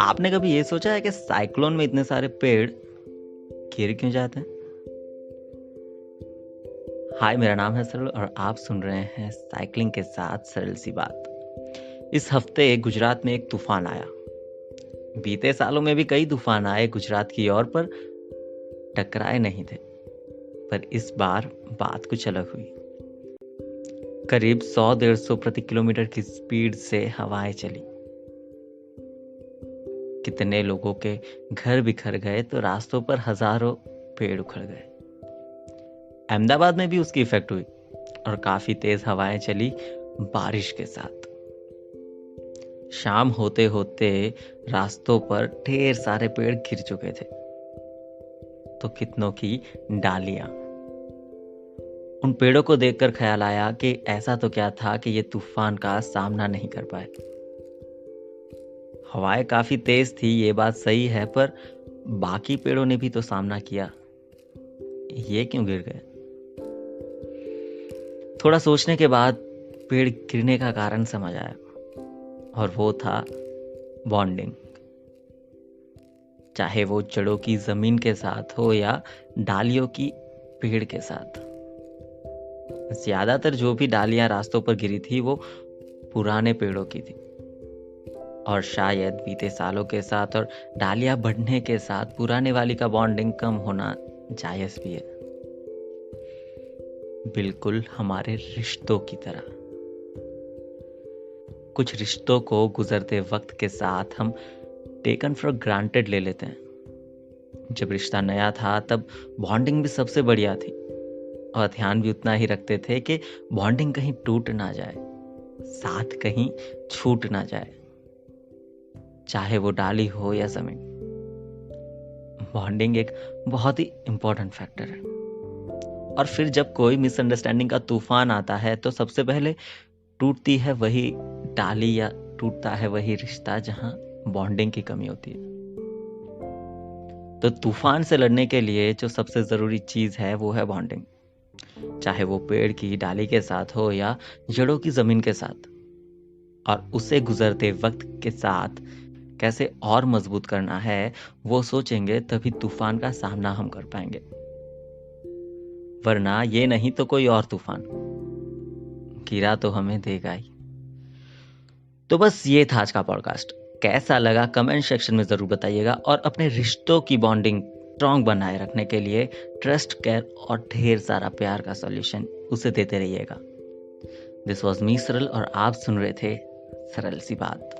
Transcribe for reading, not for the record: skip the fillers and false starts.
आपने कभी ये सोचा है कि साइक्लोन में इतने सारे पेड़ गिर क्यों जाते हैं? हाय, मेरा नाम है सरल और आप सुन रहे हैं साइकिलिंग के साथ सरल सी बात। इस हफ्ते गुजरात में एक तूफान आया। बीते सालों में भी कई तूफान आए गुजरात की ओर, पर टकराए नहीं थे। पर इस बार बात कुछ अलग हुई। करीब 100-150 प्रति किलोमीटर की स्पीड से हवाएं चली। कितने लोगों के घर बिखर गए तो रास्तों पर हजारों पेड़ उखड़ गए। अहमदाबाद में भी उसकी इफेक्ट हुई और काफी तेज हवाएं चली बारिश के साथ। शाम होते होते रास्तों पर ढेर सारे पेड़ गिर चुके थे, तो कितनों की डालियां। उन पेड़ों को देखकर ख्याल आया कि ऐसा तो क्या था कि ये तूफान का सामना नहीं कर पाए। हवाएं काफी तेज थी, ये बात सही है, पर बाकी पेड़ों ने भी तो सामना किया। ये क्यों गिर गए? थोड़ा सोचने के बाद पेड़ गिरने का कारण समझ आया, और वो था बॉन्डिंग। चाहे वो जड़ों की जमीन के साथ हो या डालियों की पेड़ के साथ। ज्यादातर जो भी डालियां रास्तों पर गिरी थी वो पुराने पेड़ों की थी, और शायद बीते सालों के साथ और डालियां बढ़ने के साथ पुराने वाली का बॉन्डिंग कम होना जायज भी है। बिल्कुल हमारे रिश्तों की तरह। कुछ रिश्तों को गुजरते वक्त के साथ हम टेकन फॉर ग्रांटेड ले लेते हैं। जब रिश्ता नया था तब बॉन्डिंग भी सबसे बढ़िया थी, और ध्यान भी उतना ही रखते थे कि बॉन्डिंग कहीं टूट ना जाए, साथ कहीं छूट ना जाए, चाहे वो डाली हो या जमीन। बॉन्डिंग एक बहुत ही इंपॉर्टेंट फैक्टर है। और फिर जब कोई मिसअंडरस्टैंडिंग का तूफान आता है तो सबसे पहले टूटती है वही डाली या टूटता है वही रिश्ता जहां बॉन्डिंग की कमी होती है। तो तूफान से लड़ने के लिए जो सबसे जरूरी चीज है वो है बॉन्डिंग। चाहे वो पेड़ की डाली के साथ हो या जड़ों की जमीन के साथ। और उसे गुजरते वक्त के साथ कैसे और मजबूत करना है वो सोचेंगे, तभी तूफान का सामना हम कर पाएंगे। वरना ये नहीं तो कोई और तूफान गिरा तो हमें देगा ही। तो बस ये था आज का पॉडकास्ट। कैसा लगा कमेंट सेक्शन में जरूर बताइएगा, और अपने रिश्तों की बॉन्डिंग स्ट्रॉन्ग बनाए रखने के लिए ट्रस्ट, केयर और ढेर सारा प्यार का सॉल्यूशन उसे देते रहिएगा। दिस वॉज मी सरल, और आप सुन रहे थे सरल सी बात।